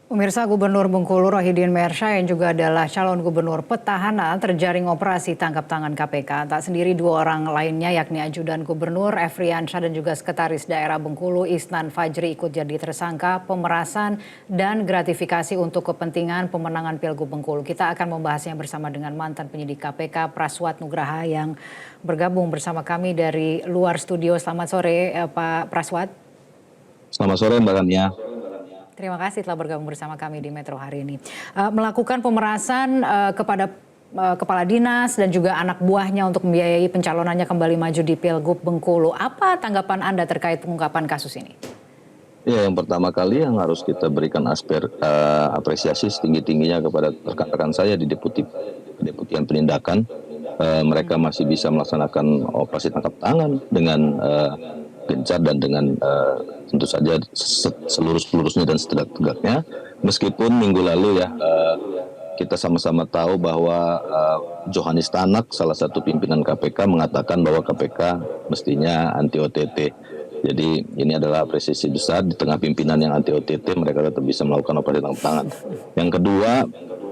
Pemirsa, Gubernur Bengkulu Rohidin Mersya yang juga adalah calon gubernur petahana terjaring operasi tangkap tangan KPK. Tak sendiri, dua orang lainnya yakni ajudan gubernur Efriansyah dan juga sekretaris daerah Bengkulu Isnan Fajri ikut jadi tersangka pemerasan dan gratifikasi untuk kepentingan pemenangan Pilgub Bengkulu. Kita akan membahasnya bersama dengan mantan penyidik KPK Praswat Nugraha yang bergabung bersama kami dari luar studio. Selamat sore Pak Praswat. Selamat sore Mbak Kania. Terima kasih telah bergabung bersama kami di Metro hari ini. Melakukan pemerasan kepada kepala dinas dan juga anak buahnya untuk membiayai pencalonannya kembali maju di Pilgub Bengkulu. Apa tanggapan Anda terkait pengungkapan kasus ini? Ya, yang pertama kali yang harus kita berikan apresiasi setinggi-tingginya kepada rekan-rekan saya di Deputian Penindakan. Mereka masih bisa melaksanakan operasi tangkap tangan dengan gencar dan dengan tentu saja seluruh-seluruhnya dan setegak-tegaknya. Meskipun minggu lalu ya kita sama-sama tahu bahwa Johanis Tanak, salah satu pimpinan KPK, mengatakan bahwa KPK mestinya anti OTT. Jadi ini adalah apresiasi besar di tengah pimpinan yang anti OTT, mereka tetap bisa melakukan operasi tangkap tangan. Yang kedua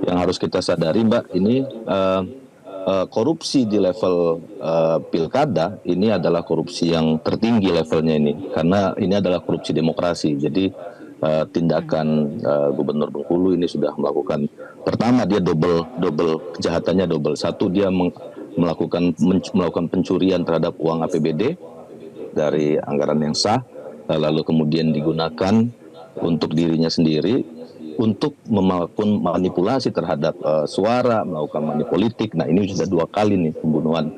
yang harus kita sadari Mbak, ini korupsi di level pilkada ini adalah korupsi yang tertinggi levelnya ini, karena ini adalah korupsi demokrasi. Jadi tindakan Gubernur Bengkulu ini sudah melakukan, pertama dia double kejahatannya double. Satu, dia melakukan pencurian terhadap uang APBD dari anggaran yang sah, lalu kemudian digunakan untuk dirinya sendiri untuk melakukan manipulasi terhadap suara, melakukan politik. Nah, ini sudah dua kali nih pembunuhan,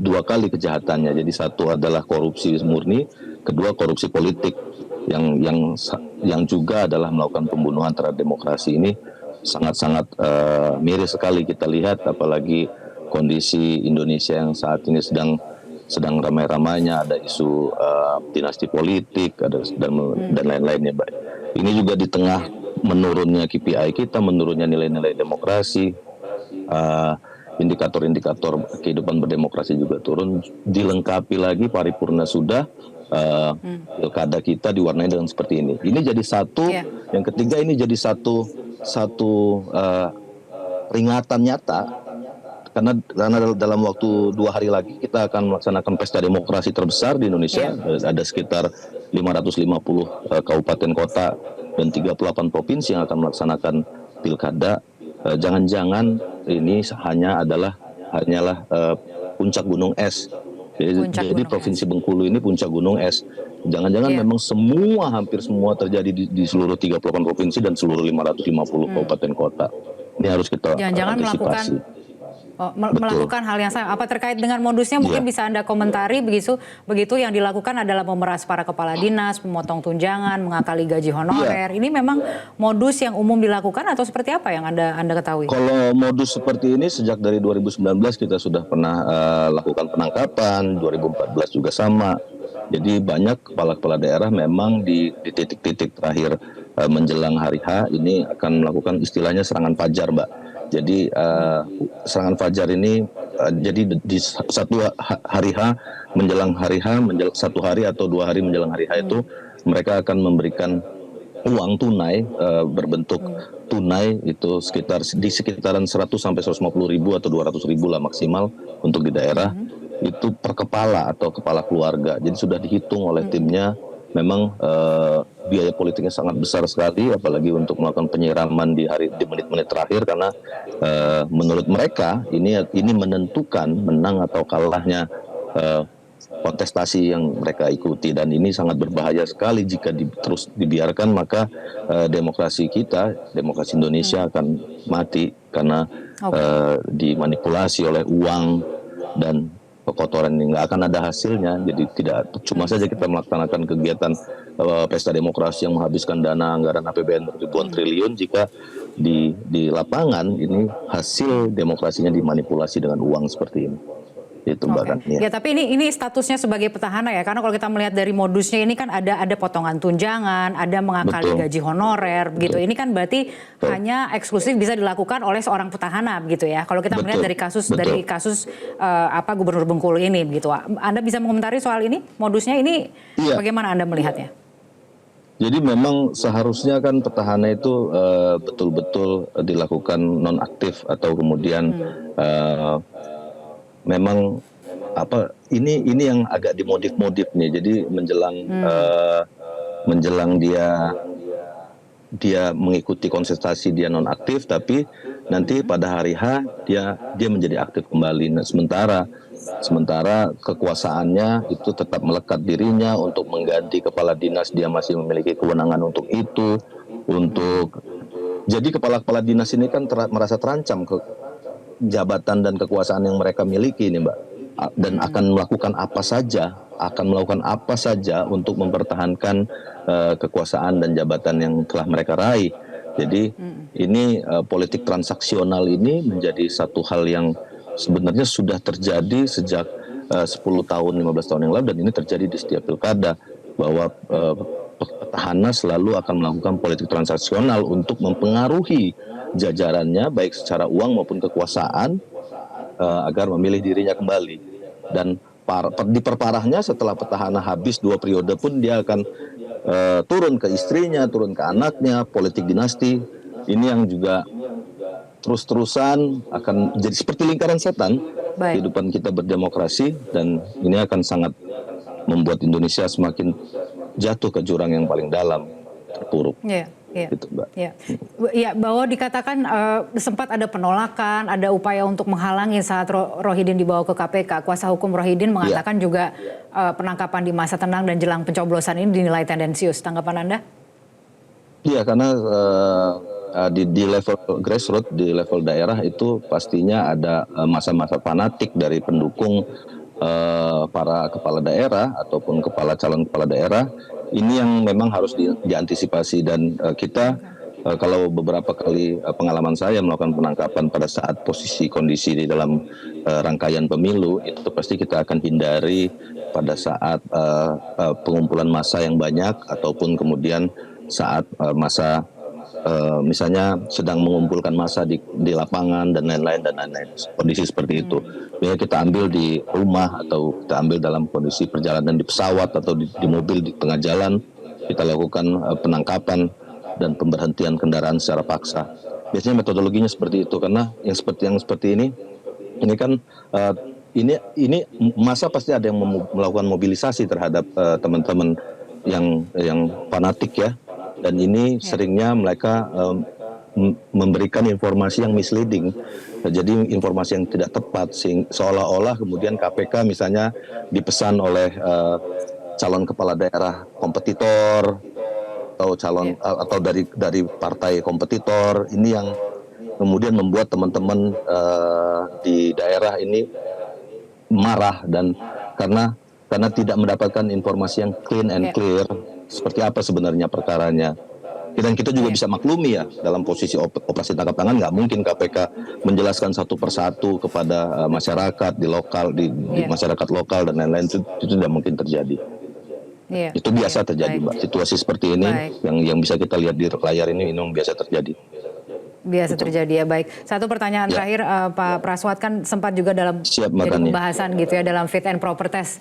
dua kali kejahatannya. Jadi satu adalah korupsi murni, kedua korupsi politik yang juga adalah melakukan pembunuhan terhadap demokrasi. Ini sangat-sangat miris sekali kita lihat, apalagi kondisi Indonesia yang saat ini sedang ramai-ramainya, ada isu dinasti politik, dan lain-lainnya. Ini juga di tengah menurunnya KPI kita, menurunnya nilai-nilai demokrasi, indikator-indikator kehidupan berdemokrasi juga turun, dilengkapi lagi paripurna sudah, pilkada kita diwarnai dengan seperti ini. Ini jadi satu, yang ketiga ini jadi satu peringatan nyata, karena dalam waktu 2 hari lagi kita akan melaksanakan pesta demokrasi terbesar di Indonesia. Ada sekitar 550 kabupaten kota dan 38 provinsi yang akan melaksanakan pilkada. Jangan-jangan ini hanyalah puncak gunung es. Jadi Provinsi Bengkulu ini puncak gunung es. Jangan-jangan memang hampir semua terjadi di seluruh 38 provinsi dan seluruh 550 kabupaten kota. Ini harus kita antisipasi. Melakukan hal yang sama. Apa terkait dengan modusnya mungkin bisa Anda komentari, begitu yang dilakukan adalah memeras para kepala dinas, memotong tunjangan, mengakali gaji honorer. Ini memang modus yang umum dilakukan atau seperti apa yang Anda ketahui? Kalau modus seperti ini sejak dari 2019 kita sudah pernah lakukan penangkapan, 2014 juga sama. Jadi banyak kepala-kepala daerah memang di titik-titik terakhir menjelang hari H ini akan melakukan istilahnya serangan fajar, Mbak. Jadi serangan fajar ini jadi di satu hari H menjelang hari H, satu hari atau 2 hari menjelang hari H itu mereka akan memberikan uang tunai berbentuk tunai itu di sekitaran 100 sampai 150 ribu atau 200 ribu lah maksimal untuk di daerah, itu per kepala atau kepala keluarga. Jadi sudah dihitung oleh timnya. Memang biaya politiknya sangat besar sekali, apalagi untuk melakukan penyiraman di menit-menit terakhir, karena menurut mereka ini menentukan menang atau kalahnya kontestasi yang mereka ikuti, dan ini sangat berbahaya sekali jika terus dibiarkan. Maka demokrasi Indonesia akan mati karena dimanipulasi oleh uang dan kekotoran ini. Nggak akan ada hasilnya. Jadi tidak cuma saja kita melaksanakan kegiatan pesta demokrasi yang menghabiskan dana anggaran APBN ribuan triliun, jika di lapangan ini hasil demokrasinya dimanipulasi dengan uang seperti ini. Itu Mbak Kania. Ya, tapi ini statusnya sebagai petahana ya, karena kalau kita melihat dari modusnya ini kan ada potongan tunjangan, ada mengakali gaji honorer, begitu. Ini kan berarti hanya eksklusif bisa dilakukan oleh seorang petahana, begitu ya. Kalau kita melihat dari kasus Gubernur Bengkulu ini, begitu. Anda bisa mengomentari soal ini, modusnya ini bagaimana Anda melihatnya? Jadi memang seharusnya kan petahana itu betul-betul dilakukan nonaktif atau kemudian eh, memang ini yang agak dimodif-modif nih. Jadi menjelang dia mengikuti konsultasi dia nonaktif, tapi nanti pada hari H dia menjadi aktif kembali. Nah, sementara kekuasaannya itu tetap melekat dirinya untuk mengganti kepala dinas, dia masih memiliki kewenangan untuk itu. Jadi kepala-kepala dinas ini kan merasa terancam ke jabatan dan kekuasaan yang mereka miliki ini, Mbak, dan akan melakukan apa saja untuk mempertahankan kekuasaan dan jabatan yang telah mereka raih. Jadi ini politik transaksional ini menjadi satu hal yang sebenarnya sudah terjadi sejak 10 tahun, 15 tahun yang lalu, dan ini terjadi di setiap pilkada, bahwa petahana selalu akan melakukan politik transaksional untuk mempengaruhi jajarannya baik secara uang maupun kekuasaan agar memilih dirinya kembali. Dan diperparahnya setelah petahana habis 2 periode pun dia akan turun ke istrinya, turun ke anaknya, politik dinasti. Ini yang juga terus-terusan akan jadi seperti lingkaran setan kehidupan kita berdemokrasi, dan ini akan sangat membuat Indonesia semakin jatuh ke jurang yang paling dalam, terpuruk. Gitu, Mbak. Ya, bahwa dikatakan sempat ada penolakan, ada upaya untuk menghalangi saat Rohidin dibawa ke KPK. Kuasa hukum Rohidin mengatakan juga penangkapan di masa tenang dan jelang pencoblosan ini dinilai tendensius. Tanggapan Anda? Iya, karena di level grassroots, di level daerah itu pastinya ada masa-masa fanatik dari pendukung para kepala daerah ataupun calon kepala daerah. Ini yang memang harus diantisipasi, dan kita kalau beberapa kali pengalaman saya melakukan penangkapan pada saat posisi kondisi di dalam rangkaian pemilu, itu pasti kita akan hindari pada saat pengumpulan massa yang banyak, ataupun kemudian saat masa misalnya sedang mengumpulkan massa di lapangan dan lain-lain, kondisi seperti itu. Ya, kita ambil di rumah atau kita ambil dalam kondisi perjalanan di pesawat atau di mobil di tengah jalan, kita lakukan penangkapan dan pemberhentian kendaraan secara paksa. Biasanya metodologinya seperti itu, karena yang seperti ini kan ini massa pasti ada yang melakukan mobilisasi terhadap teman-teman yang fanatik ya, dan ini seringnya mereka memberikan informasi yang misleading, jadi informasi yang tidak tepat, seolah-olah kemudian KPK misalnya dipesan oleh calon kepala daerah kompetitor atau atau dari partai kompetitor. Ini yang kemudian membuat teman-teman di daerah ini marah, dan karena tidak mendapatkan informasi yang clean and clear seperti apa sebenarnya perkaranya. Dan kita juga bisa maklumi ya, dalam posisi operasi tangkap tangan nggak mungkin KPK menjelaskan satu persatu kepada masyarakat di masyarakat lokal dan lain-lain, itu tidak mungkin terjadi. Itu biasa terjadi, Mbak. Situasi seperti ini yang bisa kita lihat di layar ini biasa terjadi. Biasa terjadi ya, baik. Satu pertanyaan terakhir, Pak Praswat, kan sempat juga dalam jadi pembahasan gitu ya dalam fit and proper test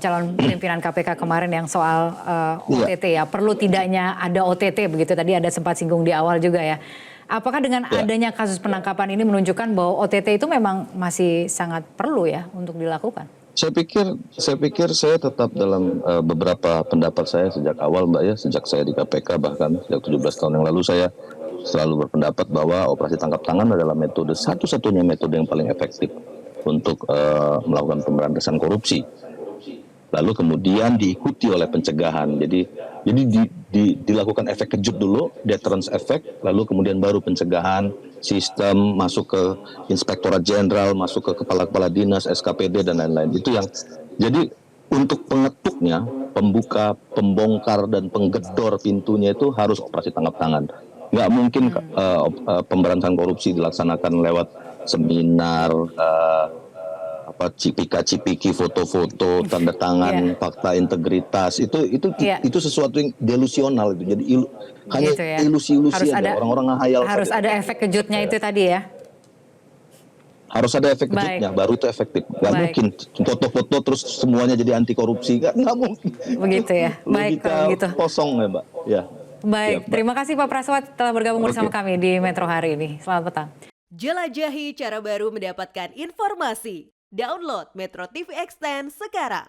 calon pimpinan KPK kemarin yang soal OTT ya. Perlu tidaknya ada OTT begitu, tadi ada sempat singgung di awal juga ya. Apakah dengan adanya kasus penangkapan ini menunjukkan bahwa OTT itu memang masih sangat perlu ya untuk dilakukan? Saya pikir saya tetap dalam beberapa pendapat saya sejak awal, Mbak ya, sejak saya di KPK, bahkan sejak 17 tahun yang lalu saya selalu berpendapat bahwa operasi tangkap tangan adalah satu-satunya metode yang paling efektif untuk melakukan pemberantasan korupsi. Lalu kemudian diikuti oleh pencegahan. Jadi dilakukan efek kejut dulu, deterrence effect, lalu kemudian baru pencegahan, sistem masuk ke Inspektorat Jenderal, masuk ke kepala-kepala dinas, SKPD dan lain-lain. Itu yang jadi untuk pengetuknya, pembuka, pembongkar dan penggedor pintunya itu harus operasi tangkap tangan. Nggak mungkin pemberantasan korupsi dilaksanakan lewat seminar, cipika-cipiki, foto-foto, tanda tangan, fakta integritas. Itu sesuatu yang delusional itu. Jadi hanya gitu ya. ilusi-ilusi aja, orang-orang ngehayal. Harus saja. ada efek kejutnya itu tadi ya. Harus ada efek kejutnya, baru itu efektif. Nggak mungkin foto-foto terus semuanya jadi anti korupsi, nggak mungkin. Begitu ya. Baik, Logika kalau gitu. kosong ya, Mbak. Ya. Baik, terima kasih Pak Praswat telah bergabung bersama kami di Metro hari ini. Selamat petang. Jelajahi cara baru mendapatkan informasi. Download Metro TV Extend sekarang.